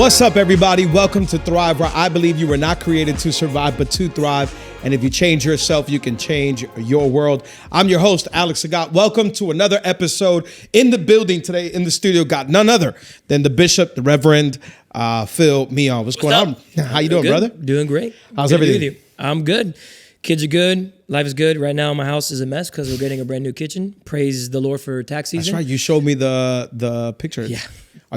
What's up, everybody? Welcome to Thrive, where I believe you were not created to survive, but to thrive. And if you change yourself, you can change your world. I'm your host, Alex Sagat. Welcome to another episode. In the building today, in the studio, got none other than the Bishop, the Reverend Philip Mion. What's going on? How you doing, brother? Doing great. How's everything? I'm good. Kids are good. Life is good. Right now, my house is a mess because we're getting a brand new kitchen. Praise the Lord for tax season. That's right. You showed me the picture. Yeah.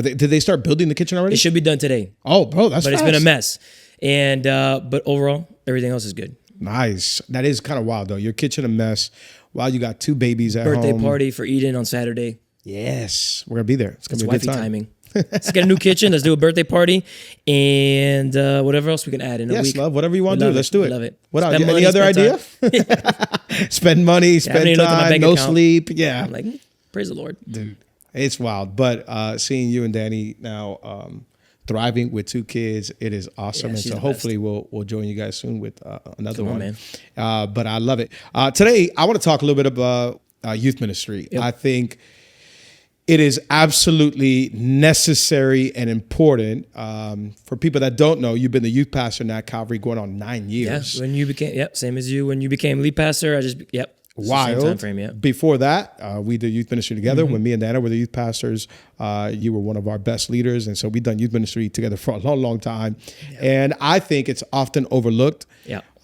Did they start building the kitchen already? It should be done today. Oh, bro, that's But fast. it's been a mess. And but overall, everything else is good. Nice. That is kind of wild, though. Your kitchen a mess while you got two babies at Birthday home. party for Eden on Saturday. Yes. We're going to be there. It's going to be a Wifey good time. timing. Let's get a new kitchen. Let's do a birthday party. And whatever else we can add in a week. Yes, love. Whatever you want to do. Let's do it. Love it. What else? Spend Any money, other spend idea? time. Spend money, spend time, no account. sleep. Yeah. I'm like, praise the Lord. Dude, it's wild. But seeing you and Danny now thriving with two kids, it is awesome. Yeah, and she's so the hopefully we'll join you guys soon with another Come on, one. man. But I love it. Today, I want to talk a little bit about youth ministry. Yep. I think it is absolutely necessary and important. For people that don't know, you've been the youth pastor now at Calvary going on 9 years. Yeah, when you became, same as you. When you became lead pastor, it's the Wild. same time frame, yeah. Before that, we did youth ministry together. When me and Dana were the youth pastors, you were one of our best leaders. And so we've done youth ministry together for a long, long time. Yeah. And I think it's often overlooked,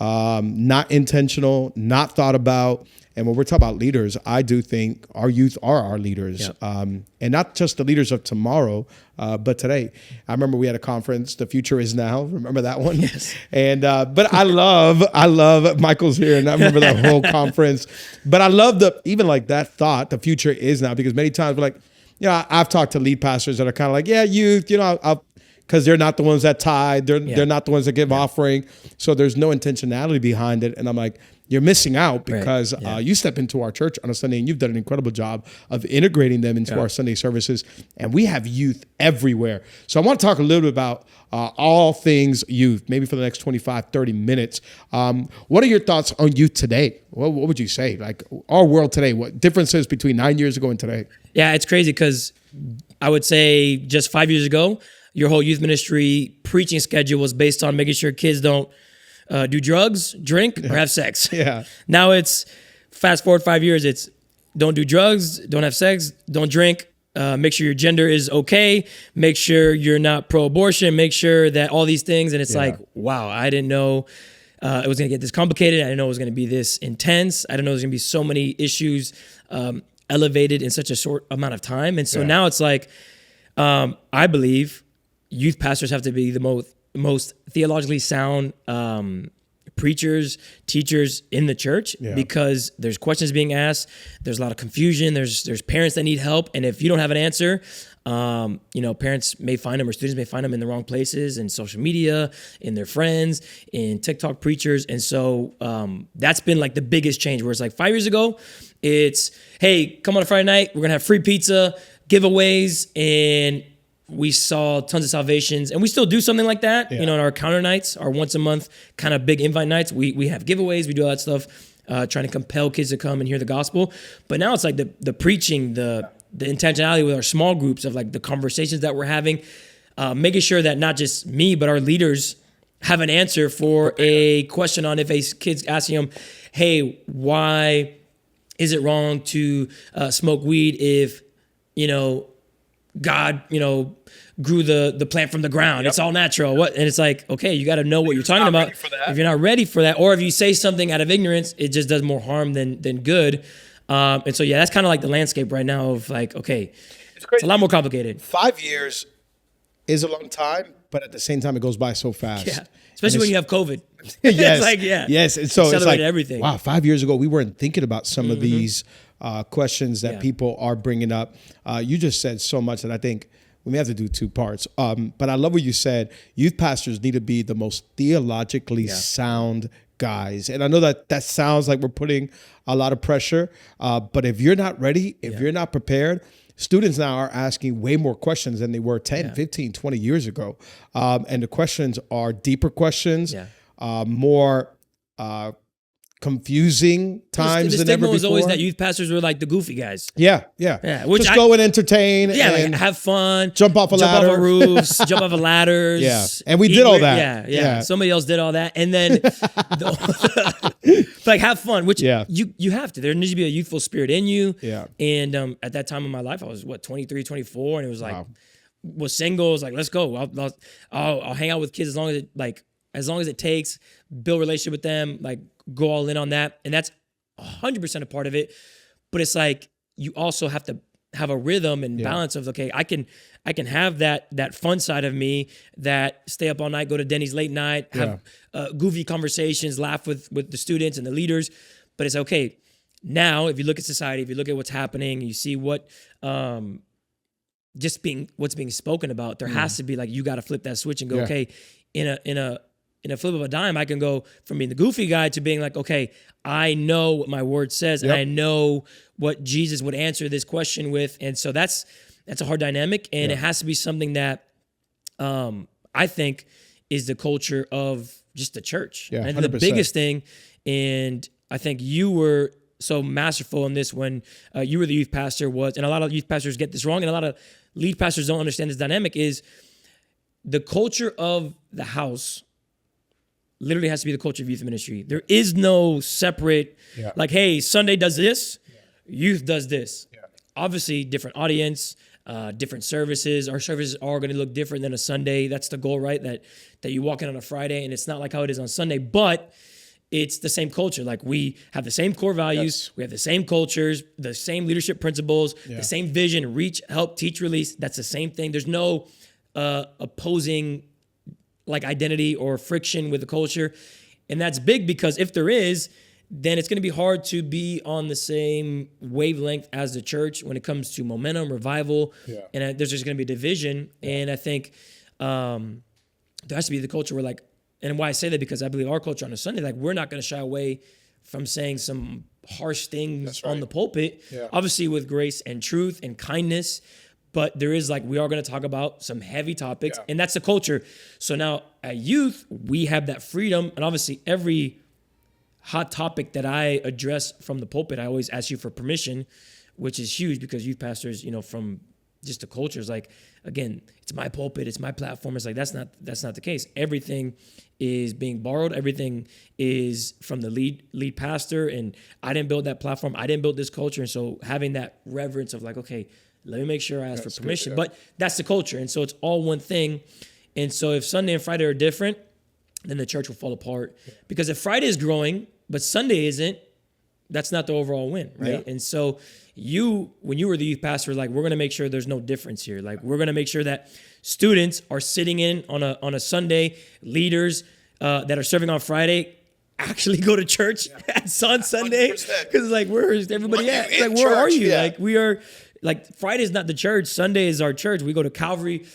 not intentional, not thought about. And when we're talking about leaders, I do think our youth are our leaders. Yep. And not just the leaders of tomorrow, but today. I remember we had a conference, The Future Is Now. Remember that one? Yes. And but I love Michael's here, and I remember that whole conference. But I love even like that thought, the future is now, because many times we're like, I've talked to lead pastors that are kind of like, youth, because they're not the ones that tithe, they're not the ones that give offering, so there's no intentionality behind it. And I'm like, you're missing out because you step into our church on a Sunday and you've done an incredible job of integrating them into our Sunday services. And we have youth everywhere. So I want to talk a little bit about all things youth, maybe for the next 25, 30 minutes. What are your thoughts on youth today? What would you say? Like our world today, what differences between 9 years ago and today? Yeah, it's crazy because I would say just 5 years ago, your whole youth ministry preaching schedule was based on making sure kids don't do drugs, drink, or have sex. Yeah. Now it's fast forward 5 years. It's don't do drugs, don't have sex, don't drink. Make sure your gender is okay. Make sure you're not pro-abortion. Make sure that all these things. And it's like, wow, I didn't know it was going to get this complicated. I didn't know it was going to be this intense. I didn't know there's going to be so many issues elevated in such a short amount of time. And so now it's like, I believe youth pastors have to be the most theologically sound preachers, teachers in the church because there's questions being asked. There's a lot of confusion. There's parents that need help. And if you don't have an answer, parents may find them or students may find them in the wrong places, in social media, in their friends, in TikTok preachers. And so that's been like the biggest change, where it's like 5 years ago, it's, hey, come on a Friday night. We're going to have free pizza, giveaways, and we saw tons of salvations, and we still do something like that. In our counter nights, our once a month kind of big invite nights, we have giveaways, we do all that stuff, trying to compel kids to come and hear the gospel. But now it's like the preaching, the intentionality with our small groups of like the conversations that we're having, making sure that not just me, but our leaders have an answer for a question on if a kid's asking them, hey, why is it wrong to smoke weed if, God, grew the plant from the ground. It's all natural. And it's like, okay, you got to know what you're talking about. If you're not ready for that, or if you say something out of ignorance, it just does more harm than good. And so, that's kind of like the landscape right now of like, okay, it's a lot more complicated. 5 years is a long time, but at the same time, it goes by so fast. Yeah, especially when you have COVID. Yes. It's like, Yes. And so it's like, everything. Wow, 5 years ago, we weren't thinking about some of these questions that people are bringing up. You just said so much that I think we may have to do two parts. But I love what you said. Youth pastors need to be the most theologically sound guys. And I know that sounds like we're putting a lot of pressure, but if you're not ready, if you're not prepared, students now are asking way more questions than they were 10, 15, 20 years ago. And the questions are deeper questions, more confusing times the than stigma ever before. was always that youth pastors were like the goofy guys. Yeah. Which just go and entertain. Yeah, and like have fun, jump off a ladder, off of roofs, jump off of ladders. Yeah, and we did all that. Yeah. Somebody else did all that, and then like have fun, which you have to. There needs to be a youthful spirit in you. Yeah. And at that time in my life, I was 23, 24, and it was like was single. I was like, let's go. I'll hang out with kids as long as it takes. Build a relationship with them. Like go all in on that, and that's 100% a part of it. But it's like you also have to have a rhythm and balance of, okay, I can have that fun side of me, that stay up all night, go to Denny's late night, have goofy conversations, laugh with the students and the leaders. But it's okay. Now, if you look at society, if you look at what's happening, you see what's being spoken about, there has to be like, you got to flip that switch and go, okay, in a flip of a dime, I can go from being the goofy guy to being like, okay, I know what my word says, and I know what Jesus would answer this question with. And so that's a hard dynamic, and it has to be something that I think is the culture of just the church. Yeah, and 100%. the biggest thing, and I think you were so masterful in this when you were the youth pastor, was, and a lot of youth pastors get this wrong, and a lot of lead pastors don't understand this dynamic, is the culture of the house literally has to be the culture of youth ministry. There is no separate, like, hey, Sunday does this, youth does this. Yeah. Obviously, different audience, different services. Our services are going to look different than a Sunday. That's the goal, right? That you walk in on a Friday and it's not like how it is on Sunday, but it's the same culture. Like, we have the same core values. We have the same cultures, the same leadership principles, the same vision, reach, help, teach, release. That's the same thing. There's no opposing like identity or friction with the culture. And that's big, because if there is, then it's going to be hard to be on the same wavelength as the church when it comes to momentum, revival, and there's just going to be division. And I think there has to be the culture where, like, and why I say that, because I believe our culture on a Sunday, like, we're not going to shy away from saying some harsh things on the pulpit, obviously with grace and truth and kindness. But there is, like, we are going to talk about some heavy topics, and that's the culture. So now at youth, we have that freedom. And obviously every hot topic that I address from the pulpit, I always ask you for permission, which is huge, because youth pastors, from just the culture is like, again, it's my pulpit, it's my platform. It's like, that's not the case. Everything is being borrowed. Everything is from the lead pastor. And I didn't build that platform. I didn't build this culture. And so having that reverence of like, okay, let me make sure I ask for permission. Good, but that's the culture. And so it's all one thing. And so if Sunday and Friday are different, then the church will fall apart. Because if Friday is growing, but Sunday isn't, that's not the overall win, right? Yeah. And so when you were the youth pastor, like, we're going to make sure there's no difference here. Like, we're going to make sure that students are sitting in on a Sunday, leaders that are serving on Friday actually go to church on Sunday. Because, like, where's everybody at? Like, where are you? Like, we are... Like, Friday's not the church. Sunday is our church. We go to Calvary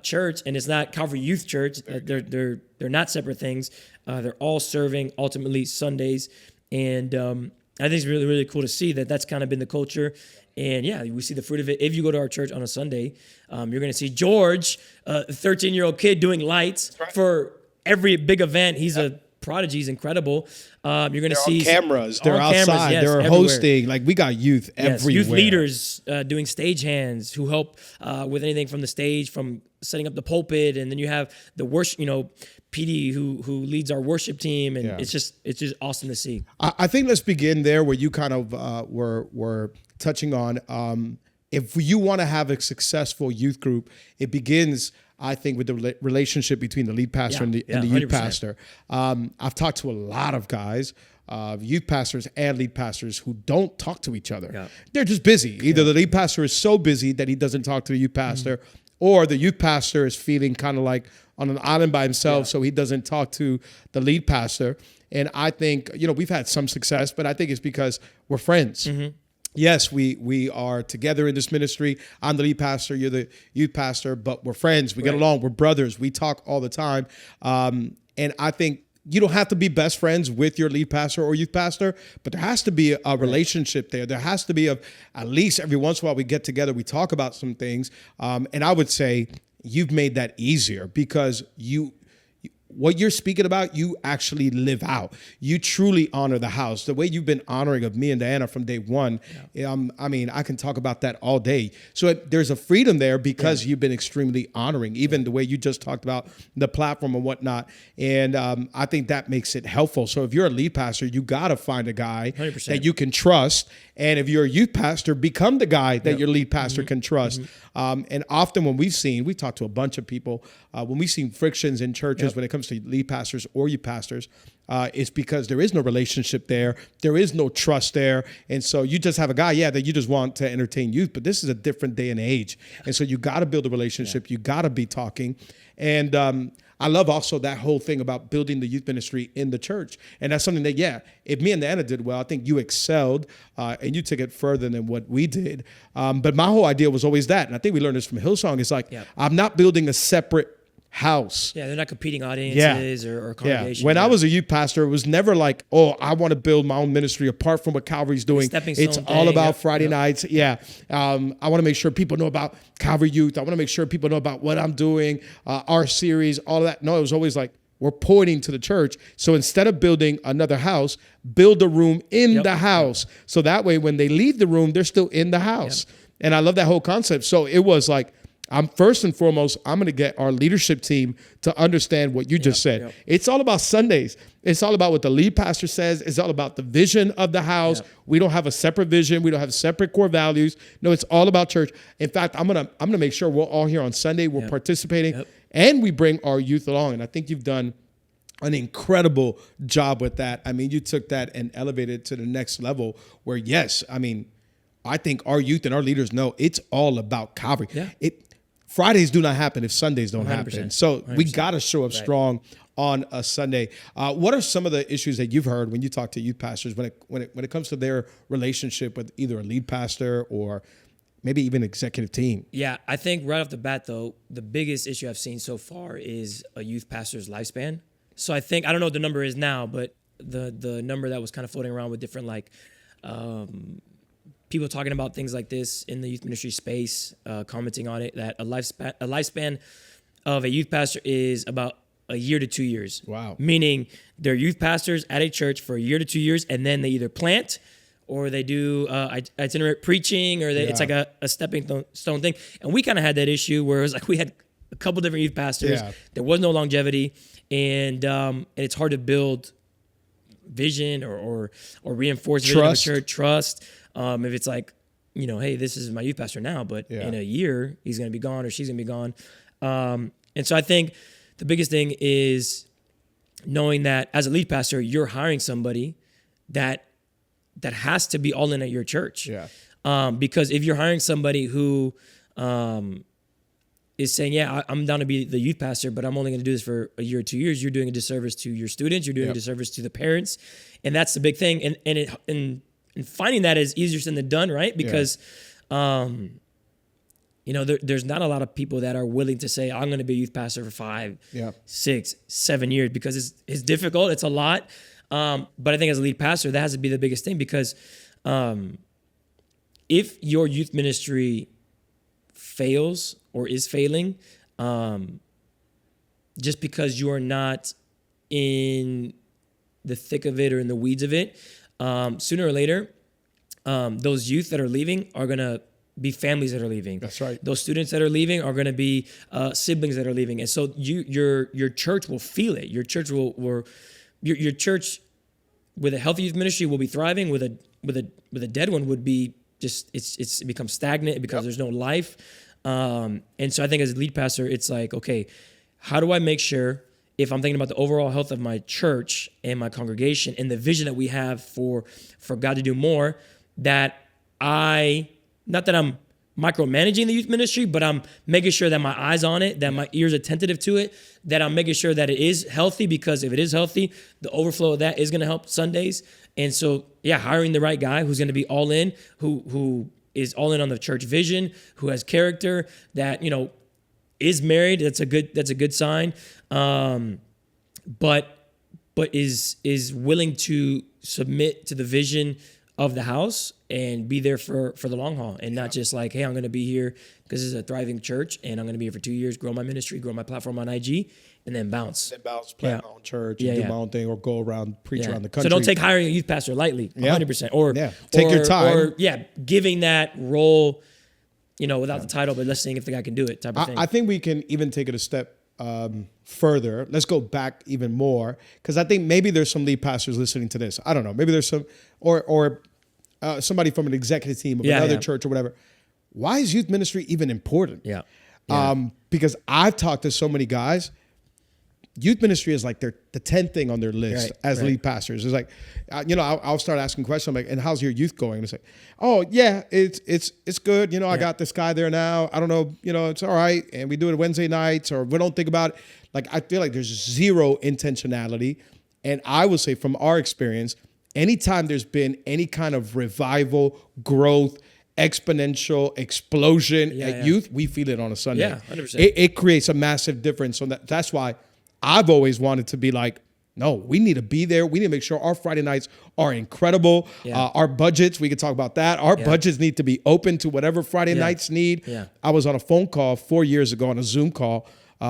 Church, and it's not Calvary Youth Church. They're not separate things. They're all serving ultimately Sundays, and I think it's really, really cool to see that that's kind of been the culture. And we see the fruit of it. If you go to our church on a Sunday, you're going to see George, a 13-year-old kid, doing lights for every big event. He's a prodigy. He's incredible. You're going to see cameras. They're outside. They're everywhere. Hosting. Like, we got youth everywhere. Youth leaders doing stagehands who help with anything from the stage, from setting up the pulpit, and then you have the worship. PD who leads our worship team, and it's just awesome to see. I think let's begin there where you kind of were touching on. If you want to have a successful youth group, it begins, I think, with the relationship between the lead pastor and the youth 100%. Pastor. I've talked to a lot of guys, youth pastors and lead pastors, who don't talk to each other. Yeah. They're just busy. Either the lead pastor is so busy that he doesn't talk to the youth pastor, or the youth pastor is feeling kind of like on an island by himself, so he doesn't talk to the lead pastor. And I think, we've had some success, but I think it's because we're friends. Mm-hmm. Yes, we are together in this ministry. I'm the lead pastor, you're the youth pastor, but we're friends. We get along. We're brothers. We talk all the time. And I think you don't have to be best friends with your lead pastor or youth pastor, but there has to be a relationship there. There has to be at least every once in a while we get together, we talk about some things. And I would say you've made that easier, because what you're speaking about, you actually live out. You truly honor the house. The way you've been honoring of me and Diana from day one, I mean, I can talk about that all day. So there's a freedom there because you've been extremely honoring, even the way you just talked about the platform and whatnot. And I think that makes it helpful. So if you're a lead pastor, you got to find a guy 100%. that you can trust. And if you're a youth pastor, become the guy that your lead pastor can trust. And often when we've talked to a bunch of people, when we've seen frictions in churches when it comes to lead pastors or youth pastors, it's because there is no relationship there. There is no trust there. And so you just have a guy, that you just want to entertain youth. But this is a different day and age. And so you got to build a relationship. You got to be talking. And I love also that whole thing about building the youth ministry in the church. And that's something that, if me and Diana did well, I think you excelled and you took it further than what we did. But my whole idea was always that. And I think we learned this from Hillsong. It's like, I'm not building a separate house. Yeah, they're not competing audiences or congregations. Yeah. When I was a youth pastor, it was never like, I want to build my own ministry apart from what Calvary's doing. It's all about Friday nights. I want to make sure people know about Calvary Youth. I want to make sure people know about what I'm doing, our series, all of that. No, it was always like, we're pointing to the church. So instead of building another house, build a room in the house. So that way, when they leave the room, they're still in the house. And I love that whole concept. So it was like, I'm first and foremost, I'm going to get our leadership team to understand what you just said. It's all about Sundays. It's all about what the lead pastor says. It's all about the vision of the house. We don't have a separate vision. We don't have separate core values. No, it's all about church. In fact, I'm gonna make sure we're all here on Sunday. We're participating, and we bring our youth along. And I think you've done an incredible job with that. I mean, you took that and elevated it to the next level. Where I think our youth and our leaders know it's all about Calvary. Fridays do not happen if Sundays don't happen. So 100%. We got to show up strong on a Sunday. What are some of the issues that you've heard when you talk to youth pastors when it comes to their relationship with either a lead pastor or maybe even executive team? Yeah, I think right off the bat, though, the biggest issue I've seen so far is a youth pastor's lifespan. So I don't know what the number is now, but the number that was kind of floating around with different people talking about things like this in the youth ministry space, commenting on it, that a lifespan of a youth pastor is about a year to 2 years. Wow. Meaning they're youth pastors at a church for a year to 2 years, and then they either plant or they do itinerant preaching, or it's like a stepping stone thing. And we kind of had that issue where it was like we had a couple different youth pastors. There was no longevity, and it's hard to build vision or reinforce vision of a church, trust. If it's like, hey, this is my youth pastor now, but in a year he's going to be gone or she's going to be gone. And so I think the biggest thing is knowing that as a lead pastor, you're hiring somebody that has to be all in at your church. Because if you're hiring somebody who is saying, I'm down to be the youth pastor, but I'm only going to do this for a year or 2 years, you're doing a disservice to your students, you're doing a disservice to the parents. And that's the big thing. And finding that is easier said than done, right? Because, there's not a lot of people that are willing to say, I'm going to be a youth pastor for 5, 6, 7 years, because it's difficult. It's a lot. But I think as a lead pastor, that has to be the biggest thing, because if your youth ministry fails or is failing, just because you are not in the thick of it or in the weeds of it, sooner or later, those youth that are leaving are going to be families that are leaving. That's right. Those students that are leaving are going to be siblings that are leaving. And so your church will feel it. Your church your church with a healthy youth ministry will be thriving. With a dead one would be just, it becomes stagnant because there's no life. And so I think as a lead pastor, it's like, okay, how do I make sure, if I'm thinking about the overall health of my church and my congregation and the vision that we have for God to do more, that not that I'm micromanaging the youth ministry, but I'm making sure that my eyes on it, that my ears are attentive to it, that I'm making sure that it is healthy, because if it is healthy, the overflow of that is going to help Sundays. And so, hiring the right guy who's going to be all in, who is all in on the church vision, who has character, that, is married. That's a good sign. But is willing to submit to the vision of the house and be there for the long haul, and not just like, hey, I'm going to be here because this is a thriving church and I'm going to be here for 2 years, grow my ministry, grow my platform on IG, and then bounce. Plant my own church, and do my own thing, or go around, preach around the country. So don't take hiring a youth pastor lightly, 100%. Or take your time. Or giving that role, without the title, but let's see if the guy can do it type of thing. I think we can even take it a step further. Let's go back even more, because I think maybe there's some lead pastors listening to this. I don't know. Maybe there's some, or somebody from an executive team of another church or whatever. Why is youth ministry even important? Because I've talked to so many guys. Youth ministry is like the 10th thing on their list as lead pastors. It's like, I'll start asking questions. I'm like, and how's your youth going? And it's like, oh yeah, it's good. I got this guy there now. I don't know, it's all right. And we do it Wednesday nights, or we don't think about it. Like, I feel like there's zero intentionality. And I would say from our experience, anytime there's been any kind of revival, growth, exponential explosion at youth, we feel it on a Sunday. Yeah, 100%. It creates a massive difference. So that's why I've always wanted to be like, no, we need to be there. We need to make sure our Friday nights are incredible. Our budgets, we could talk about that. Our budgets need to be open to whatever Friday nights need. I was on a phone call 4 years ago, on a Zoom call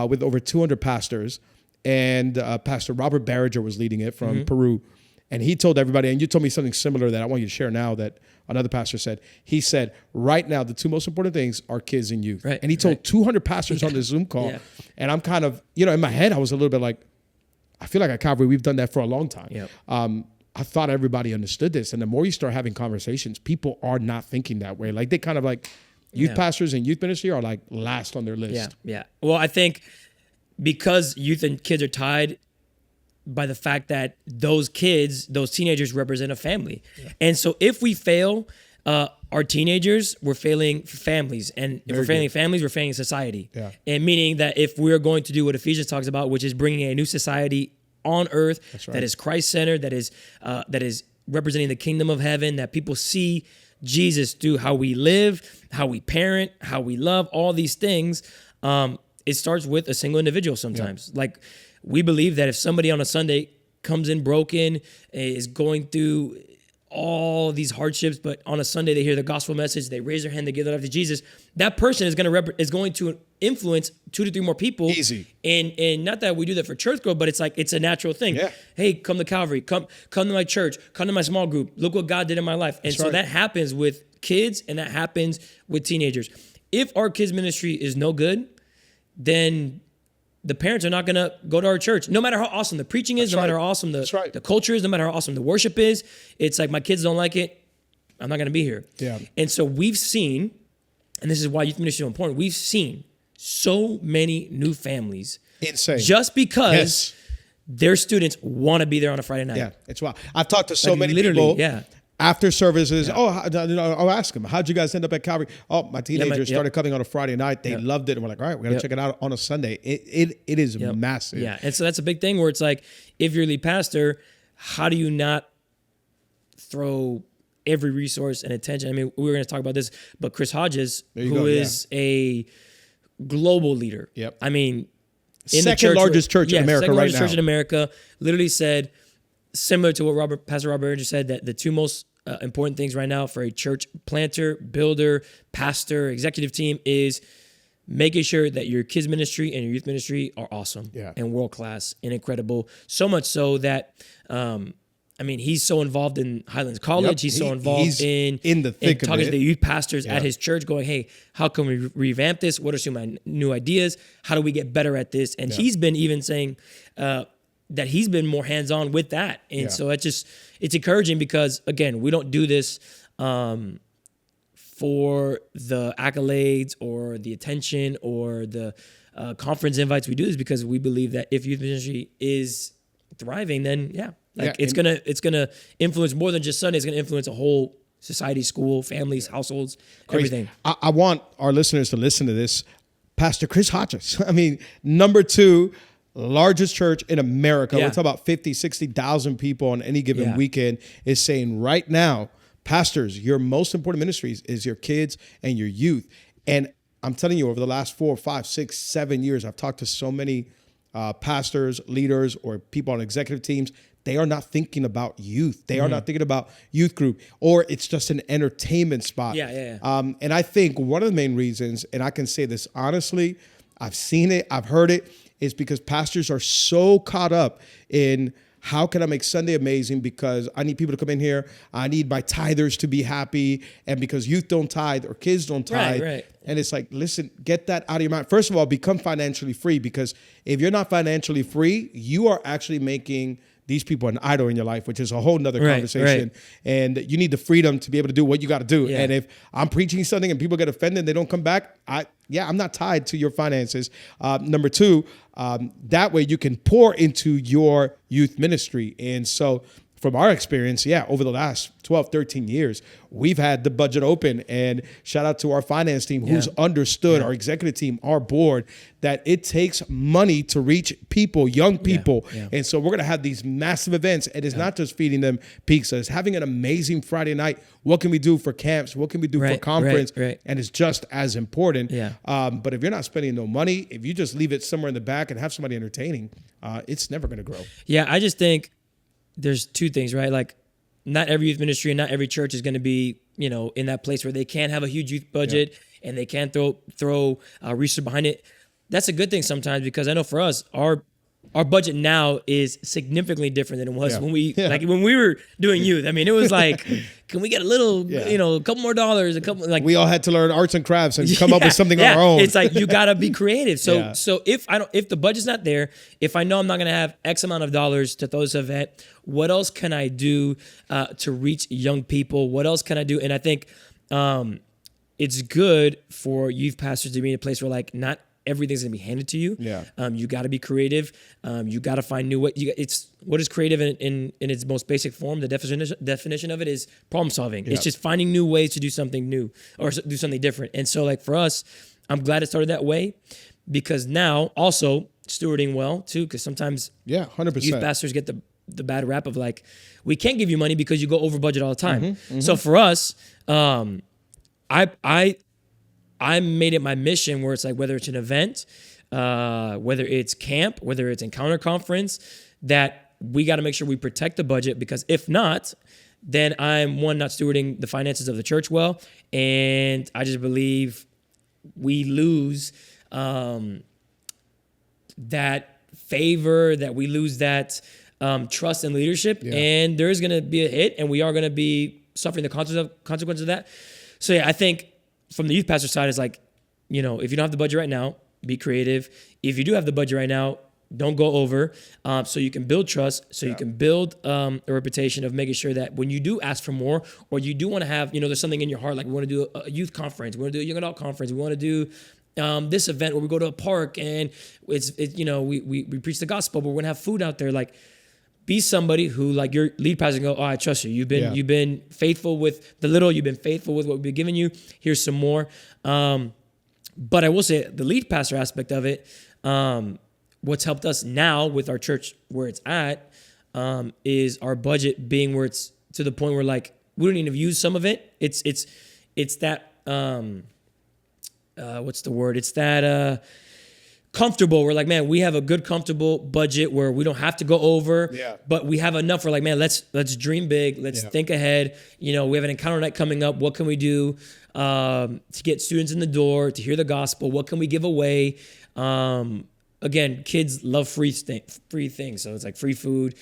with over 200 pastors, and Pastor Robert Barringer was leading it from Peru. And he told everybody, and you told me something similar that I want you to share now, that another pastor said. He said, right now, the two most important things are kids and youth. And he told 200 pastors on the Zoom call. And I'm kind of, in my head, I was a little bit like, I feel like at Calvary, we've done that for a long time. I thought everybody understood this. And the more you start having conversations, people are not thinking that way. Like, they kind of like, youth pastors and youth ministry are like last on their list. Well, I think because youth and kids are tied by the fact that those kids, those teenagers represent a family. And so if we fail our teenagers, we're failing families. And if we're failing families, we're failing society. And meaning that if we're going to do what Ephesians talks about, which is bringing a new society on earth that is Christ-centered, that is representing the kingdom of heaven, that people see Jesus through how we live, how we parent, how we love, all these things, it starts with a single individual sometimes. Like, we believe that if somebody on a Sunday comes in broken, is going through all these hardships, but on a Sunday they hear the gospel message, they raise their hand, they give their life to Jesus, that person is going to influence 2 to 3 more people. Easy. And not that we do that for church growth, but it's like, it's a natural thing. Hey, come to Calvary, come to my church, come to my small group. Look what God did in my life. And so that happens with kids, and that happens with teenagers. If our kids ministry is no good, then the parents are not going to go to our church. No matter how awesome the preaching is, no matter how awesome the culture is, no matter how awesome the worship is, it's like, my kids don't like it, I'm not going to be here. And so we've seen, and this is why youth ministry is so important, we've seen so many new families. Insane. Just because their students want to be there on a Friday night. It's wild. I've talked to so many people. After services, I'll ask them, how'd you guys end up at Calvary? Oh, my teenagers started coming on a Friday night. They loved it. And we're like, all right, we're going to check it out on a Sunday. It is massive. And so that's a big thing where it's like, if you're a lead pastor, how do you not throw every resource and attention? I mean, we were going to talk about this, but Chris Hodges, who is a global leader. I mean, in second largest church in America right now. Second largest church in America, literally said, similar to what Pastor Robert Barringer said, that the two most important things right now for a church planter, builder, pastor, executive team is making sure that your kids ministry and your youth ministry are awesome and world-class and incredible. So much so that, he's so involved in Highlands College. He's so involved in the thick in talking to the youth pastors at his church, going, hey, how can we revamp this? What are some of my new ideas? How do we get better at this? And he's been even saying, that he's been more hands-on with that. And so it's encouraging, because, again, we don't do this for the accolades or the attention or the conference invites. We do this because we believe that if youth ministry is thriving, then it's gonna influence more than just Sunday. It's gonna influence a whole society, school, families, households, everything. I want our listeners to listen to this. Pastor Chris Hodges, number 2 largest church in America. We're talking about 50, 60,000 people on any given weekend, is saying right now, pastors, your most important ministries is your kids and your youth. And I'm telling you, over the last 4, 5, 6, 7 years, I've talked to so many pastors, leaders, or people on executive teams. they are not thinking about youth. They are not thinking about youth group, or it's just an entertainment spot. Yeah. And I think one of the main reasons, and I can say this honestly, I've seen it, I've heard it, is because pastors are so caught up in how can I make Sunday amazing, because I need people to come in here. I need my tithers to be happy. And because youth don't tithe or kids don't tithe. Right. And it's like, listen, get that out of your mind. First of all, become financially free, because if you're not financially free, you are actually making these people an idol in your life, which is a whole nother conversation. Right. And you need the freedom to be able to do what you got to do. Yeah. And if I'm preaching something and people get offended and they don't come back, I'm not tied to your finances. Number two, that way you can pour into your youth ministry. And so from our experience, over the last 12, 13 years, we've had the budget open, and shout out to our finance team who's understood, our executive team, our board, that it takes money to reach people, young people. And so we're going to have these massive events, and it's not just feeding them pizza. It's having an amazing Friday night. What can we do for camps? What can we do for conference? And it's just as important. But if you're not spending no money, if you just leave it somewhere in the back and have somebody entertaining, it's never going to grow. Yeah, I just think there's two things, right? Like, not every youth ministry and not every church is going to be, in that place where they can have a huge youth budget and they can throw research behind it. That's a good thing sometimes, because I know for us, our budget now is significantly different than it was when we when we were doing youth. I mean, it was like, can we get a little, a couple more dollars, we all had to learn arts and crafts and come up with something on our own. It's like, you gotta be creative. So if the budget's not there, if I know I'm not gonna have X amount of dollars to throw this event, what else can I do to reach young people? What else can I do? And I think it's good for youth pastors to be in a place where, like, not everything's gonna be handed to you. You got to be creative. You got to find new ways. It's what is creative in its most basic form. The definition of it is problem solving. It's just finding new ways to do something new or do something different. And so, like, for us, I'm glad it started that way, because now also stewarding well too. Because sometimes 100% youth pastors get the bad rap of, like, we can't give you money because you go over budget all the time. So for us, I made it my mission where it's like, whether it's an event, whether it's camp, whether it's encounter conference, that we got to make sure we protect the budget, because if not, then I'm not stewarding the finances of the church well. And I just believe we lose that favor, that we lose that trust in leadership, and there is going to be a hit, and we are going to be suffering the consequences of that. So I think from the youth pastor side, is like, if you don't have the budget right now, be creative. If you do have the budget right now, don't go over, so you can build trust, so you can build a reputation of making sure that when you do ask for more, or you do want to have, there's something in your heart, like we want to do a youth conference, we want to do a young adult conference, we want to do this event where we go to a park and we preach the gospel, but we're going to have food out there. Like, be somebody who, like, your lead pastor can go, I trust you. You've been faithful with the little. You've been faithful with what we've been giving you. Here's some more. But I will say, the lead pastor aspect of it, what's helped us now with our church where it's at, is our budget being where it's to the point where, like, we don't even use some of it. It's that what's the word? It's that comfortable. We're like, man, we have a good, comfortable budget where we don't have to go over, but we have enough. We're like, man, let's dream big. Let's think ahead. We have an encounter night coming up. What can we do to get students in the door, to hear the gospel? What can we give away? Again, kids love free things. So it's like free food,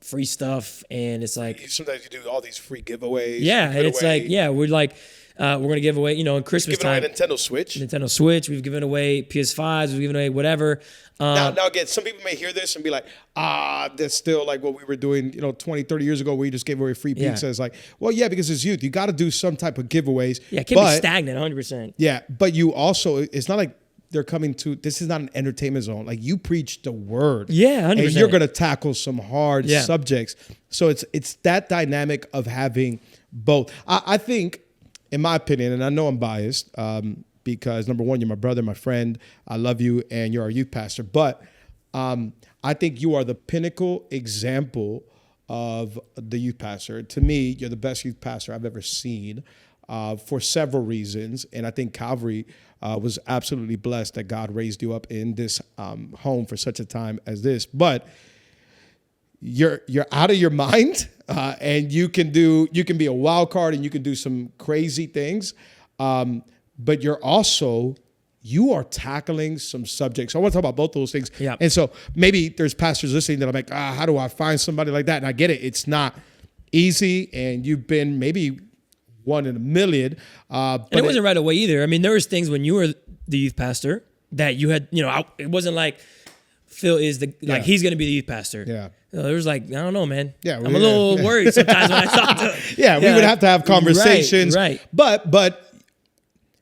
free stuff. And it's like, sometimes you do all these free giveaways. Yeah. And it's like, we're like, we're going to give away, in Christmas time. We've given away Nintendo Switch. We've given away PS5s. We've given away whatever. Now again, some people may hear this and be like, that's still like what we were doing, 20, 30 years ago, where you just gave away free pizza. It's like, well, because it's youth. You got to do some type of giveaways. Yeah, it can't be stagnant, 100%. Yeah, but you also, it's not like they're coming to, this is not an entertainment zone. Like, you preach the word. Yeah, 100%. And you're going to tackle some hard subjects. So it's that dynamic of having both. I think, in my opinion, and I know I'm biased, because number one, you're my brother, my friend, I love you, and you're our youth pastor. But I think you are the pinnacle example of the youth pastor. To me, you're the best youth pastor I've ever seen, for several reasons. And I think Calvary was absolutely blessed that God raised you up in this home for such a time as this. But you're out of your mind, and you can be a wild card and you can do some crazy things, but you are tackling some subjects. I want to talk about both those things. Yeah. And so maybe there's pastors listening that are like, how do I find somebody like that? And I get it. It's not easy, and you've been maybe one in a million. But it wasn't right away either. I mean, there was things when you were the youth pastor that you had, it wasn't like Phil is he's going to be the youth pastor. Yeah. There was like, I don't know, man. Yeah, I'm a little worried sometimes when I talk to him. Yeah, we would have to have conversations. Right. But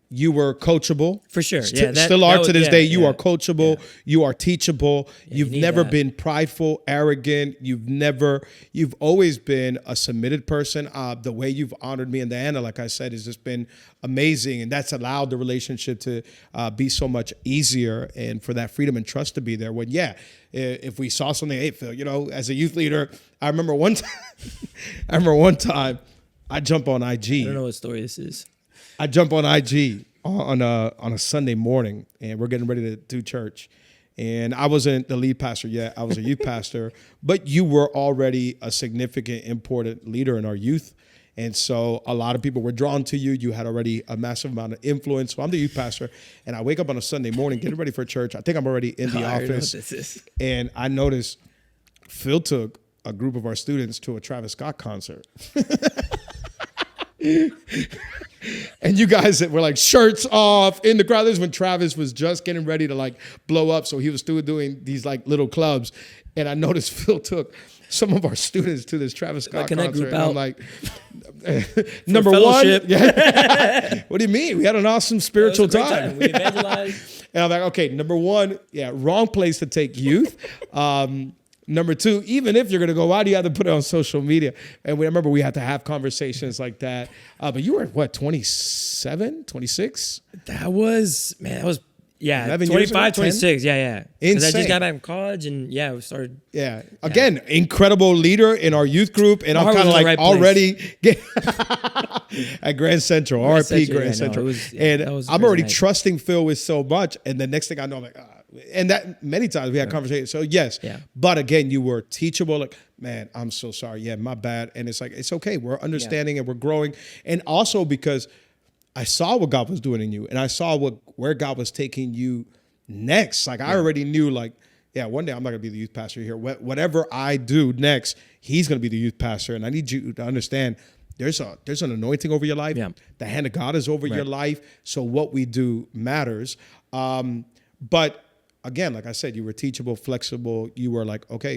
you were coachable. For sure. Still are to this day. You are coachable. Yeah. You are teachable. You've never been prideful, arrogant. You've always been a submitted person. The way you've honored me and Diana, like I said, has just been amazing. And that's allowed the relationship to be so much easier, and for that freedom and trust to be there. When, if we saw something, hey, Phil, as a youth leader, I remember one time I jump on IG. I don't know what story this is. I jump on IG on a Sunday morning, and we're getting ready to do church. And I wasn't the lead pastor yet. I was a youth pastor, but you were already a significant, important leader in our youth. And so a lot of people were drawn to you. You had already a massive amount of influence. So I'm the youth pastor, and I wake up on a Sunday morning, getting ready for church. I think I'm already in the office. And I noticed Phil took a group of our students to a Travis Scott concert. And you guys were like shirts off in the crowd. This is when Travis was just getting ready to blow up. So he was still doing these little clubs. And I noticed Phil took some of our students to this Travis Scott concert. And I'm like, number one. Yeah. What do you mean? We had an awesome spiritual time. We evangelized. And I'm like, okay, number one, wrong place to take youth. Number two, even if you're going to go, why do you have to put it on social media? And I remember we had to have conversations like that. But you were, 27, 26? That was 25, 26. Yeah. Because I just got back from college and we started. Yeah. Again, incredible leader in our youth group. And I'm kind of already at Grand Central, RP Grand Central. I'm already trusting Phil with so much. And the next thing I know, I'm like, and that many times we had conversations. So yes, but again, you were teachable. Like, man, I'm so sorry. Yeah, my bad. And it's like, it's okay. We're understanding and we're growing. And also because I saw what God was doing in you, and I saw where God was taking you next. I already knew one day I'm not gonna be the youth pastor here. Whatever I do next, he's gonna be the youth pastor. And I need you to understand there's an anointing over your life. Yeah. The hand of God is over your life. So what we do matters. But again, like I said, you were teachable, flexible. You were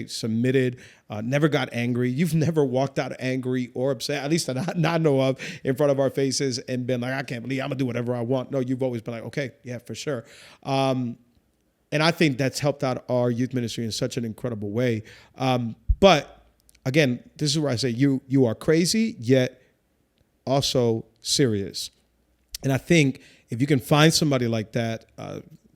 submitted, never got angry. You've never walked out angry or upset, at least that I know of, in front of our faces and been like, I can't believe I'm going to do whatever I want. No, you've always been like, okay, yeah, for sure. And I think that's helped out our youth ministry in such an incredible way. But again, this is where I say you are crazy, yet also serious. And I think if you can find somebody like that,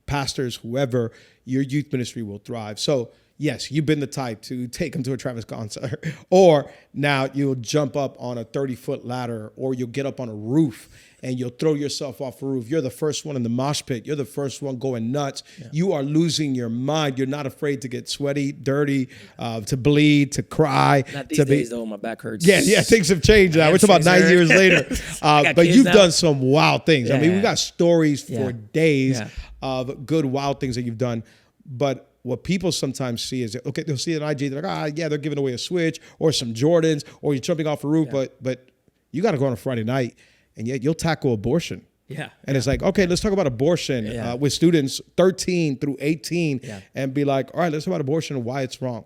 pastors, whoever, your youth ministry will thrive. So yes, you've been the type to take them to a Travis concert, or now you'll jump up on a 30-foot ladder, or you'll get up on a roof and you'll throw yourself off a roof. You're the first one in the mosh pit. You're the first one going nuts. Yeah. You are losing your mind. You're not afraid to get sweaty, dirty, to bleed, to cry. Not these days, though. My back hurts. Yeah, things have changed now. We're talking about 9 years later. But you've done some wild things. Yeah. I mean, we got stories for days of good, wild things that you've done. But what people sometimes see is, okay, they'll see an IG, they're like, they're giving away a Switch or some Jordans, or you're jumping off a roof, but you got to go on a Friday night, and yet you'll tackle abortion. Yeah. And it's like, okay, let's talk about abortion with students 13 through 18 and be like, all right, let's talk about abortion and why it's wrong.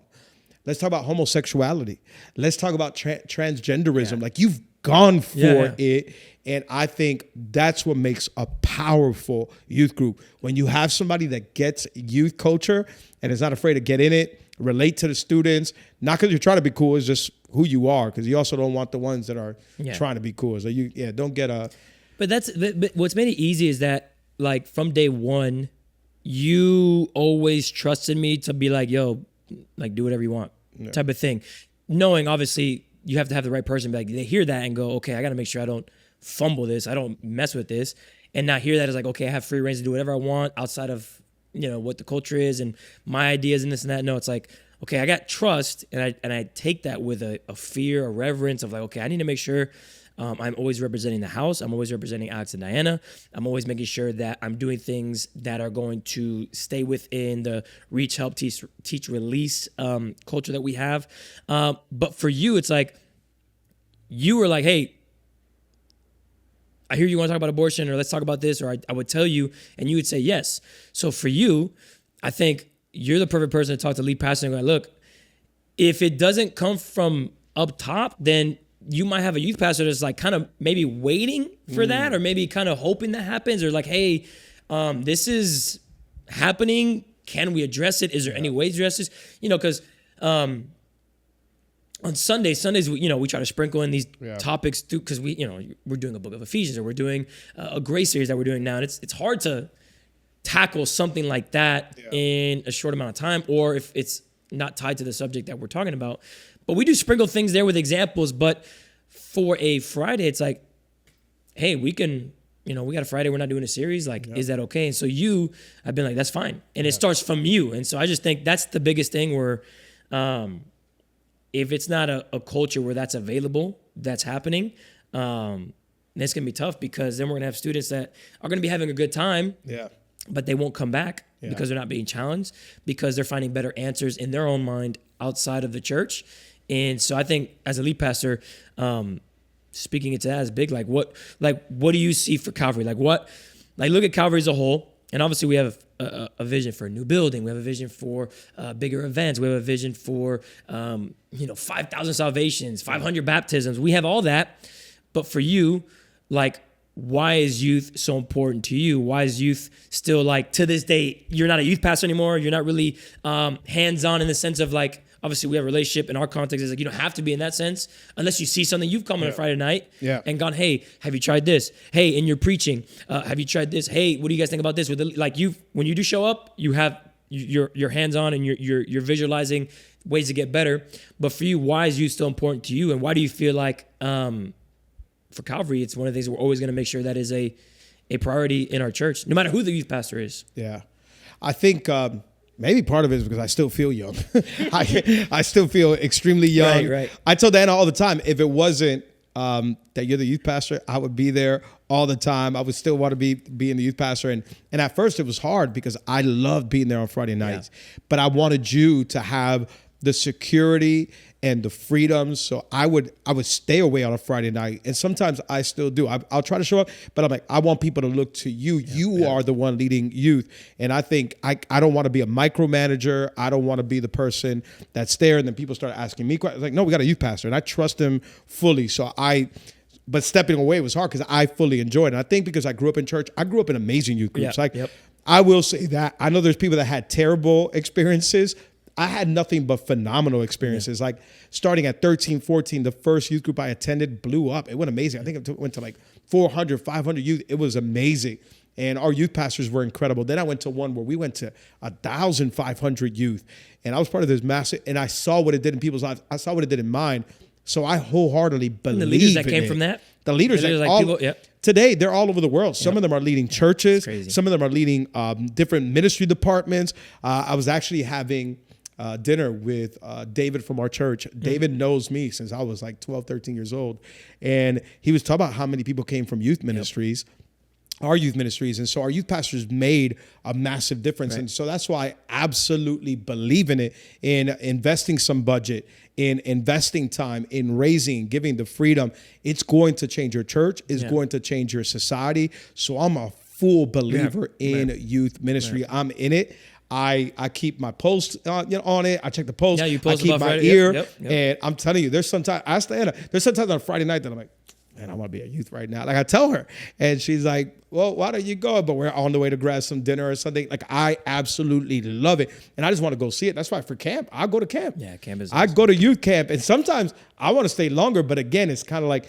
Let's talk about homosexuality. Let's talk about transgenderism. Yeah. Like, you've gone for it. And I think that's what makes a powerful youth group. When you have somebody that gets youth culture and is not afraid to get in it, relate to the students, not because you're trying to be cool, it's just who you are, because you also don't want the ones that are trying to be cool. So don't get a... But what's made it easy is that, like, from day one, you always trusted me to be like, yo, like, do whatever you want type of thing. Knowing, obviously, you have to have the right person. Like, they hear that and go, okay, I got to make sure I don't fumble this. I don't mess with this. And not hear that as like, okay, I have free reign to do whatever I want outside of, what the culture is and my ideas and this and that. No, it's like, okay, I got trust, and I take that with a fear, a reverence of like, okay, I need to make sure I'm always representing the house. I'm always representing Alex and Diana. I'm always making sure that I'm doing things that are going to stay within the reach, help, teach, release culture that we have. But for you, it's like you were like, hey, I hear you want to talk about abortion, or let's talk about this, or I would tell you, and you would say yes. So for you, I think you're the perfect person to talk to lead pastor and go, look, if it doesn't come from up top, then you might have a youth pastor that's like kind of maybe waiting for that, or maybe kind of hoping that happens, or like, hey, this is happening. Can we address it? Is there any way to address this? Because on Sundays, we try to sprinkle in these topics too, because we're doing a book of Ephesians, or we're doing a grace series that we're doing now, and it's hard to tackle something like that in a short amount of time, or if it's not tied to the subject that we're talking about. But we do sprinkle things there with examples. But for a Friday, it's like, hey, we can, we got a Friday, we're not doing a series. Like, is that okay? And so I've been like, that's fine. And it starts from you. And so I just think that's the biggest thing where if it's not a culture where that's available, that's happening, it's going to be tough, because then we're going to have students that are going to be having a good time, but they won't come back because they're not being challenged, because they're finding better answers in their own mind outside of the church. And so I think as a lead pastor, speaking into that is big. Like what do you see for Calvary? Look at Calvary as a whole. And obviously we have a vision for a new building. We have a vision for bigger events. We have a vision for, 5,000 salvations, 500 baptisms. We have all that. But for you, like, why is youth so important to you? Why is youth still, like, to this day, you're not a youth pastor anymore. You're not really hands-on in the sense of, like, obviously we have a relationship in our context. Is like, you don't have to be in that sense unless you see something. You've come on a Friday night and gone, hey, have you tried this? Hey, in your preaching, have you tried this? Hey, what do you guys think about this? When you do show up, you're hands-on, and you're visualizing ways to get better. But for you, why is youth still important to you? And why do you feel like for Calvary, it's one of the things we're always going to make sure that is a priority in our church, no matter who the youth pastor is? Yeah. I think maybe part of it is because I still feel young. I still feel extremely young. Right. I tell Diana all the time, if it wasn't that you're the youth pastor, I would be there all the time. I would still want to be being the youth pastor. And at first it was hard because I loved being there on Friday nights, but I wanted you to have the security and the freedoms. So I would stay away on a Friday night. And sometimes I still do. I'll try to show up, but I'm like, I want people to look to you. You are the one leading youth. And I think I don't want to be a micromanager. I don't want to be the person that's there. And then people start asking me questions. Like, no, we got a youth pastor, and I trust him fully. But stepping away was hard because I fully enjoyed it. And I think because I grew up in church, I grew up in amazing youth groups. I will say that. I know there's people that had terrible experiences. I had nothing but phenomenal experiences. Like starting at 13, 14, the first youth group I attended blew up. It went amazing. I think it went to like 400, 500 youth. It was amazing. And our youth pastors were incredible. Then I went to one where we went to 1,500 youth. And I was part of this massive, and I saw what it did in people's lives. I saw what it did in mine. So I wholeheartedly believe in it. The leaders that came from that? The leaders today, they're all over the world. Some of them are leading churches. Some of them are leading different ministry departments. I was actually having dinner with David from our church. David knows me since I was like 12, 13 years old. And he was talking about how many people came from youth ministries, our youth ministries. And so our youth pastors made a massive difference. And so that's why I absolutely believe in it, in investing some budget, in investing time, in raising, giving the freedom. It's going to change your church. It's going to change your society. So I'm a full believer in youth ministry. I'm in it. I keep my post on it. I check the post. You post I keep about my Friday. ear. And I'm telling you, there's sometimes on a Friday night that I'm like, man, I want to be a youth right now. Like I tell her, and she's like, well, why don't you go? But we're on the way to grab some dinner or something. Like I absolutely love it. And I just want to go see it. That's why for camp, I go to camp. Yeah, camp is I go to youth camp. And sometimes I want to stay longer. But again, it's kind of like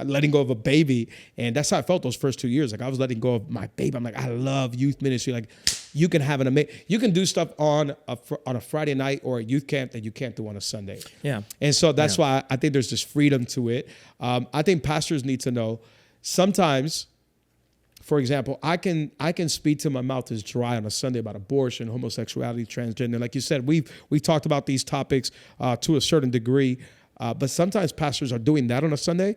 letting go of a baby. And that's how I felt those first 2 years. Like I was letting go of my baby. I'm like, I love youth ministry. Like you can have you can do stuff on a Friday night or a youth camp that you can't do on a Sunday. Yeah. And so that's why I think there's this freedom to it. I think pastors need to know sometimes for example, I can speak till my mouth is dry on a Sunday about abortion, homosexuality, transgender. Like you said, we've talked about these topics to a certain degree, but sometimes pastors are doing that on a Sunday.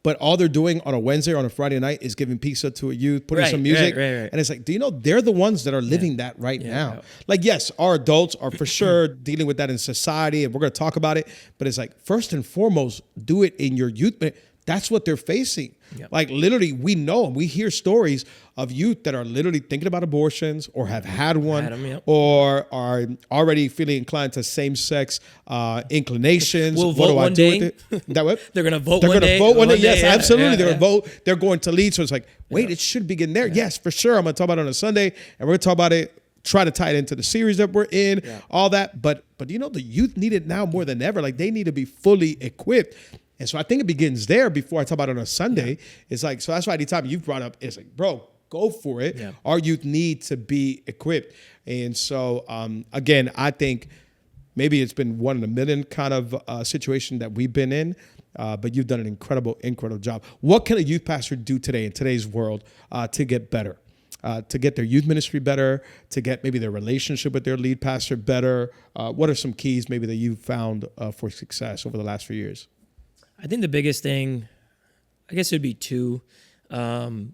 But all they're doing on a Wednesday or on a Friday night is giving pizza to a youth, putting some music. Right. And it's like, do you know, they're the ones that are living that right now. Like, yes, our adults are for sure dealing with that in society, and we're going to talk about it. But it's like, first and foremost, do it in your youth. That's what they're facing. Yep. Like, literally, we know, we hear stories of youth that are literally thinking about abortions or have had one or are already feeling inclined to same-sex inclinations. We'll vote one day. That what? They're going to vote one day. They're going to vote one day. Yes, absolutely. They're going to vote. They're going to lead. So it's like, wait, it should begin there. Yes, for sure. I'm going to talk about it on a Sunday, and we're going to talk about it, try to tie it into the series that we're in, all that. But you know, the youth need it now more than ever. Like, they need to be fully equipped. And so I think it begins there before I talk about it on a Sunday. It's like, so that's why anytime you've brought up, it's like, bro, go for it. Yeah. Our youth need to be equipped. And so, again, I think maybe it's been 1 in a million kind of situation that we've been in, but you've done an incredible job. What can a youth pastor do today in today's world to get better? To get their youth ministry better, to get maybe their relationship with their lead pastor better? What are some keys maybe that you've found for success over the last few years? I think the biggest thing, I guess it would be two. One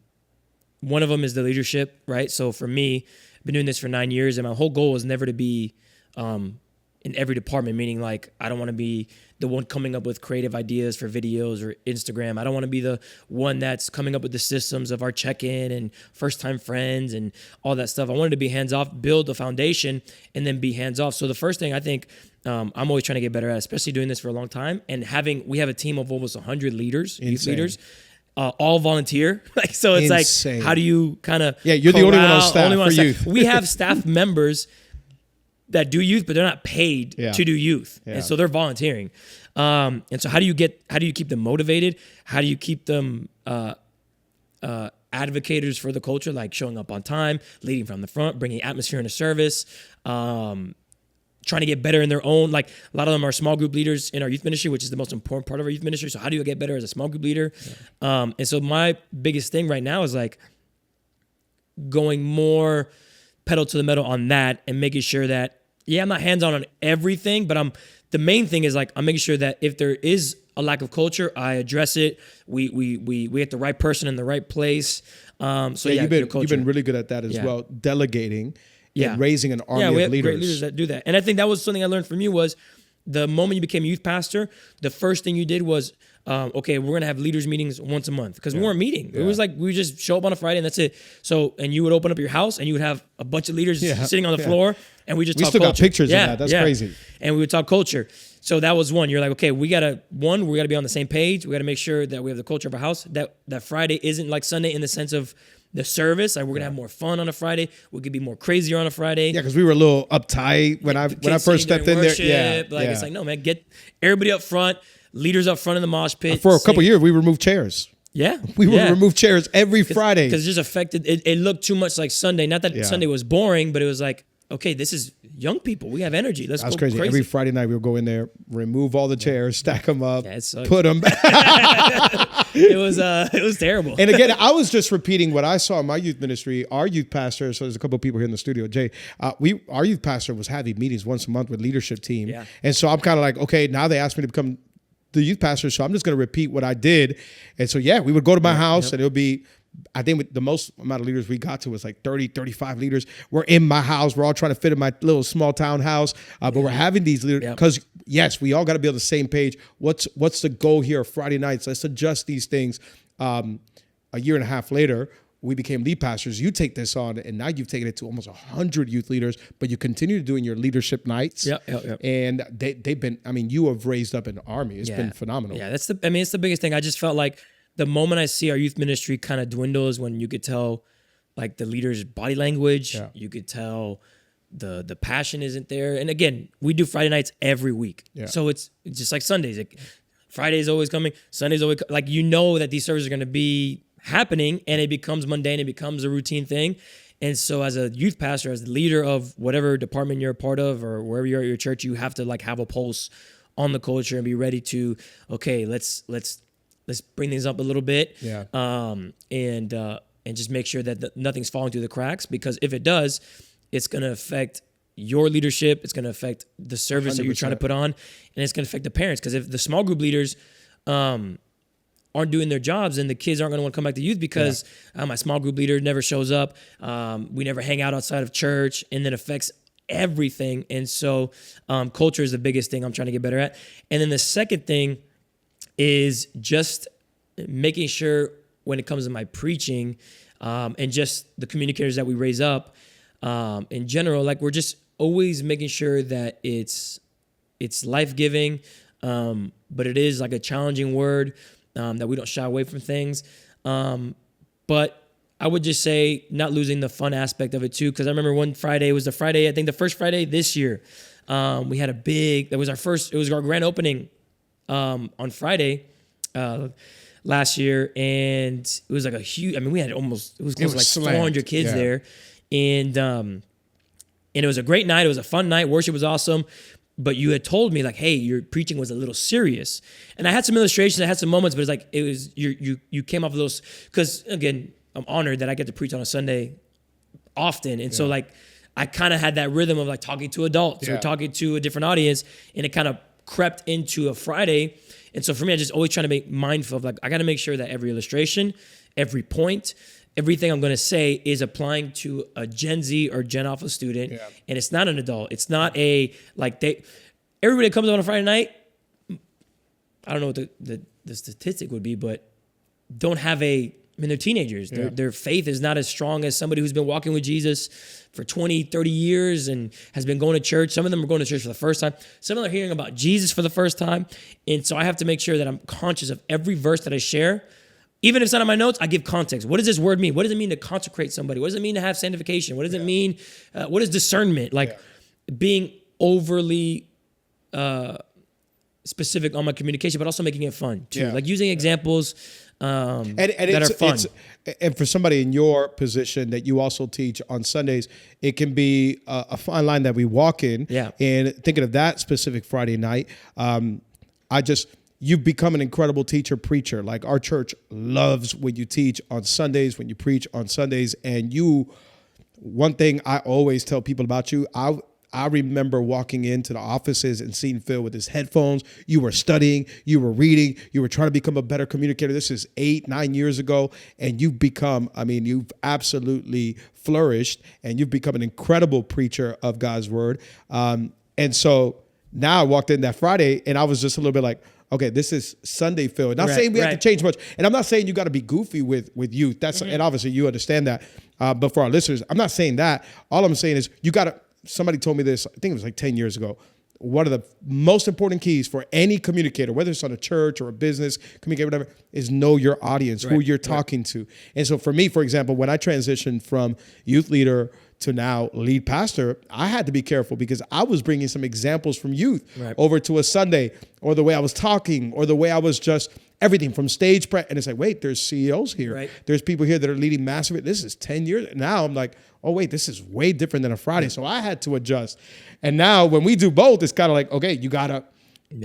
of them is the leadership, right? So for me, I've been doing this for 9 years, and my whole goal was never to be in every department, meaning like I don't want to be the one coming up with creative ideas for videos or Instagram. I don't want to be the one that's coming up with the systems of our check-in and first-time friends and all that stuff. I wanted to be hands-off, build a foundation, and then be hands-off. So the first thing I think I'm always trying to get better at, especially doing this for a long time, and we have a team of almost 100 leaders, youth leaders, all volunteer. Like, so it's like, how do you kind of you're the only one on staff for youth. We have staff members that do youth, but they're not paid to do youth, and so they're volunteering. And so how do you keep them motivated? How do you keep them advocates for the culture, like showing up on time, leading from the front, bringing atmosphere into service, trying to get better in their own, like a lot of them are small group leaders in our youth ministry, which is the most important part of our youth ministry. So how do you get better as a small group leader? And so my biggest thing right now is like going more pedal to the metal on that and making sure that, I'm not hands-on on everything, but the main thing is like, I'm making sure that if there is a lack of culture, I address it. We get the right person in the right place. You've been really good at that as well, delegating. And raising an army of leaders. We have great leaders that do that. And I think that was something I learned from you was the moment you became youth pastor, the first thing you did was, we're going to have leaders meetings once a month because we weren't meeting. It was like we would just show up on a Friday and that's it. So, and you would open up your house and you would have a bunch of leaders sitting on the floor and we talk culture. We still got pictures of that. That's crazy. And we would talk culture. So that was one. You're like, okay, we got to be on the same page. We got to make sure that we have the culture of our house. That Friday isn't like Sunday in the sense of the service. Like we're gonna have more fun on a Friday. We could be more crazier on a Friday. Yeah, because we were a little uptight when I first stepped in worship, there. It's like, no man, get everybody up front, leaders up front in the mosh pit. For a couple of years, we removed chairs. Yeah, we would remove chairs every Friday because it just affected. It looked too much like Sunday. Not that Sunday was boring, but it was like, okay, this is young people. We have energy. Let's go crazy. Every Friday night we would go in there, remove all the chairs, stack them up, put them back. It was terrible. And again, I was just repeating what I saw in my youth ministry. Our youth pastor, so there's a couple of people here in the studio, Jay, our youth pastor was having meetings once a month with leadership team. Yeah. And so I'm kind of like, okay, now they asked me to become the youth pastor, so I'm just going to repeat what I did. And so, we would go to my house and it would be, I think the most amount of leaders we got to was like 30, 35 leaders. We're in my house. We're all trying to fit in my little small town house. But we're having these leaders because, we all got to be on the same page. What's the goal here Friday nights? Let's adjust these things. A year and a half later, we became lead pastors. You take this on, and now you've taken it to almost 100 youth leaders, but you continue doing your leadership nights. And they've been, you have raised up an army. It's been phenomenal. Yeah, it's the biggest thing. I just felt like the moment I see our youth ministry kind of dwindle is when you could tell like the leader's body language. Yeah. You could tell the passion isn't there. And again, we do Friday nights every week. Yeah. So it's just like Sundays. Friday's always coming. Sunday's always like, that these services are going to be happening and it becomes mundane. It becomes a routine thing. And so as a youth pastor, as the leader of whatever department you're a part of or wherever you're at your church, you have to like have a pulse on the culture and be ready to, okay, let's let's bring things up a little bit. Yeah. And just make sure that nothing's falling through the cracks, because if it does, it's going to affect your leadership. It's going to affect the service 100%. That you're trying to put on, and it's going to affect the parents. Because if the small group leaders aren't doing their jobs, and the kids aren't going to want to come back to youth because my small group leader never shows up. We never hang out outside of church, and that affects everything. And so culture is the biggest thing I'm trying to get better at. And then the second thing is just making sure when it comes to my preaching and just the communicators that we raise up in general, like we're just always making sure that it's life-giving, but it is like a challenging word, that we don't shy away from things. But I would just say not losing the fun aspect of it too, because I remember one Friday, it was the Friday, I think the first Friday this year, we had it was our grand opening on Friday last year, and it was like a huge, we had it was close to like 400 kids there, and it was a great night. It was a fun night. Worship was awesome. But you had told me like, hey, your preaching was a little serious. And I had some illustrations, I had some moments, but you came off of those, because again, I'm honored that I get to preach on a Sunday often. And so like, I kind of had that rhythm of like talking to adults or talking to a different audience, and it kind of crept into a Friday. And so for me, I just always trying to make mindful of like, I got to make sure that every illustration, every point, everything I'm going to say is applying to a Gen Z or Gen Alpha student. Yeah. And it's not an adult. It's not everybody that comes on a Friday night, I don't know what the statistic would be, but don't have they're teenagers. Their faith is not as strong as somebody who's been walking with Jesus for 20, 30 years and has been going to church. Some of them are going to church for the first time. Some of them are hearing about Jesus for the first time. And so I have to make sure that I'm conscious of every verse that I share. Even if it's not in my notes, I give context. What does this word mean? What does it mean to consecrate somebody? What does it mean to have sanctification? What does it mean? What is discernment? Like being overly specific on my communication, but also making it fun too. Like using examples that are fun. And for somebody in your position that you also teach on Sundays, it can be a fine line that we walk in. Yeah. And thinking of that specific Friday night, you've become an incredible teacher, preacher. Like our church loves when you teach on Sundays, when you preach on Sundays. And one thing I always tell people about you, I remember walking into the offices and seeing Phil with his headphones. You were studying, you were reading, you were trying to become a better communicator. This is 8-9 years ago. And you've you've absolutely flourished, and you've become an incredible preacher of God's word. And so now I walked in that Friday and I was just a little bit like, okay, this is Sunday Phil. Not saying we have to change much. And I'm not saying you got to be goofy with youth. And obviously you understand that. But for our listeners, I'm not saying that. All I'm saying is somebody told me this, I think it was like 10 years ago. One of the most important keys for any communicator, whether it's on a church or a business, communicator, whatever, is know your audience, who you're talking to. And so for me, for example, when I transitioned from youth leader to now lead pastor, I had to be careful because I was bringing some examples from youth over to a Sunday, or the way I was talking, or the way I was just everything from stage prep. And it's like, wait, there's CEOs here. Right. There's people here that are leading massive. This is 10 years. Now I'm like, oh, wait, this is way different than a Friday. So I had to adjust. And now when we do both, it's kind of like, okay, you got to,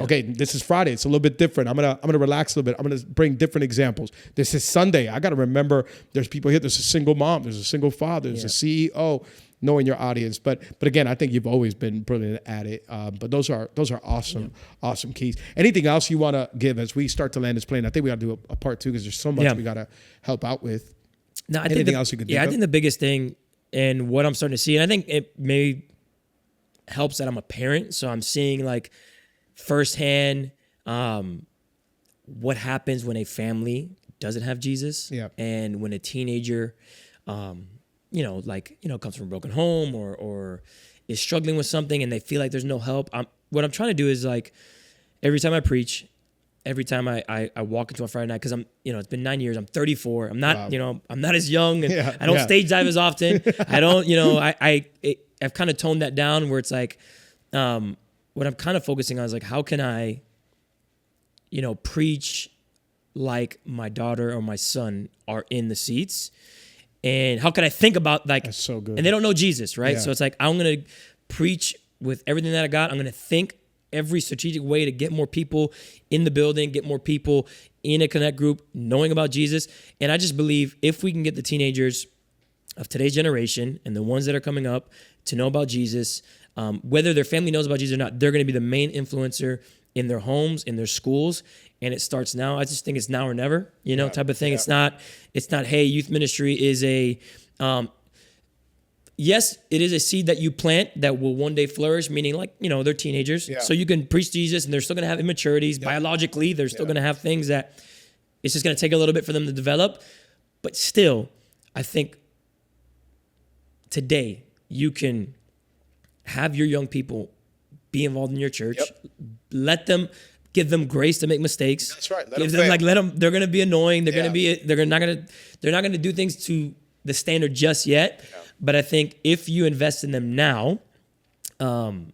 okay, this is Friday. It's a little bit different. I'm gonna relax a little bit. I'm going to bring different examples. This is Sunday. I got to remember there's people here. There's a single mom. There's a single father. There's a CEO. Knowing your audience. But again, I think you've always been brilliant at it. But those are awesome, awesome keys. Anything else you want to give as we start to land this plane? I think we got to do a part two because there's so much we got to help out with. No, I think else you could think of? I think the biggest thing and what I'm starting to see, and I think it maybe helps that I'm a parent. So I'm seeing like firsthand what happens when a family doesn't have Jesus. Yeah. And when a teenager comes from a broken home or is struggling with something and they feel like there's no help. What I'm trying to do is like every time I preach, every time I walk into a Friday night, because it's been 9 years, I'm 34. I'm not, I'm not as young, and I don't stage dive as often. I don't, I've kind of toned that down where it's like, what I'm kind of focusing on is like, how can I, preach like my daughter or my son are in the seats. And how can I think about like, that's so good. And they don't know Jesus, right? Yeah. So it's like, I'm going to preach with everything that I got. I'm going to think every strategic way to get more people in the building, get more people in a connect group, knowing about Jesus. And I just believe if we can get the teenagers of today's generation and the ones that are coming up to know about Jesus, whether their family knows about Jesus or not, they're going to be the main influencer in their homes, in their schools. And it starts now. I just think it's now or never, type of thing. Yeah. It's not, hey, youth ministry is a, yes, it is a seed that you plant that will one day flourish, meaning they're teenagers. Yeah. So you can preach Jesus and they're still going to have immaturities. Yep. Biologically, they're still going to have things that it's just going to take a little bit for them to develop. But still, I think today you can have your young people be involved in your church. Yep. Give them grace to make mistakes. That's right. Let them. They're going to be annoying. They're going to be. They're not going to do things to the standard just yet. Yeah. But I think if you invest in them now, and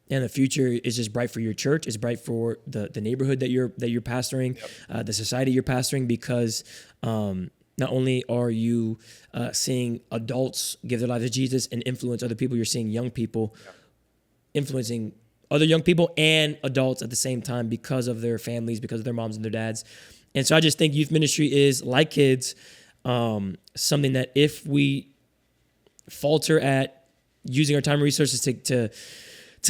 the future is just bright for your church. It's bright for the neighborhood that you're pastoring, the society you're pastoring, because not only are you seeing adults give their lives to Jesus and influence other people, you're seeing young people influencing other young people and adults at the same time because of their families, because of their moms and their dads. And so I just think youth ministry is, like kids, something that if we falter at using our time and resources to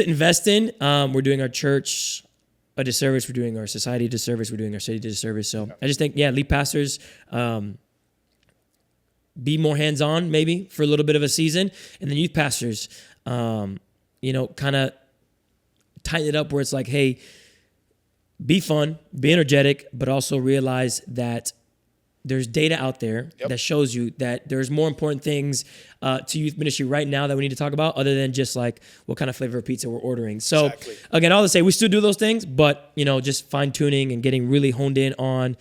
invest in, we're doing our church a disservice, we're doing our society a disservice, we're doing our city a disservice. So I just think, lead pastors, be more hands-on maybe for a little bit of a season, and then youth pastors, kind of tighten it up where it's like, hey, be fun, be energetic, but also realize that there's data out there that shows you that there's more important things to youth ministry right now that we need to talk about, other than just like what kind of flavor of pizza we're ordering. So again, all to say, we still do those things, but just fine tuning and getting really honed in on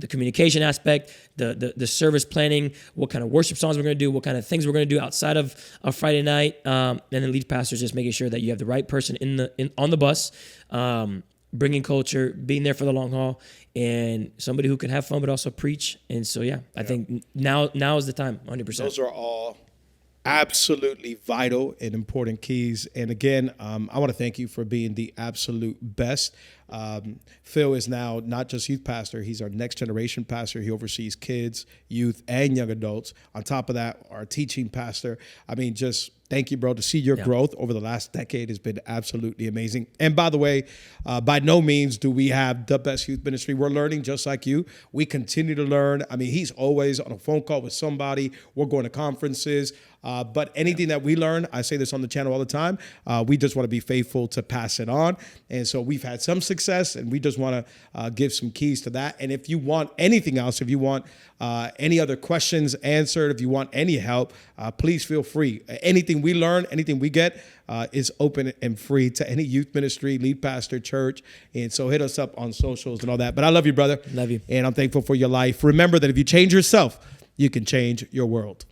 the communication aspect, the service planning, what kind of worship songs we're going to do, what kind of things we're going to do outside of a Friday night, and then lead pastors just making sure that you have the right person on the bus, bringing culture, being there for the long haul, and somebody who can have fun but also preach. And so I think now is the time, 100%. Those are all absolutely vital and important keys. And again, I want to thank you for being the absolute best. Phil is now not just youth pastor, he's our next generation pastor. He oversees kids, youth, and young adults. On top of that, our teaching pastor. I mean, just thank you, bro. To see your growth over the last decade has been absolutely amazing. And by the way, by no means do we have the best youth ministry. We're learning just like you. We continue to learn. I mean, he's always on a phone call with somebody. We're going to conferences. But anything that we learn, I say this on the channel all the time, we just want to be faithful to pass it on. And so we've had some success, and we just want to give some keys to that. And if you want anything else, if you want any other questions answered, if you want any help, please feel free. Anything we learn, anything we get is open and free to any youth ministry, lead pastor, church. And so hit us up on socials and all that. But I love you, brother. Love you. And I'm thankful for your life. Remember that if you change yourself, you can change your world.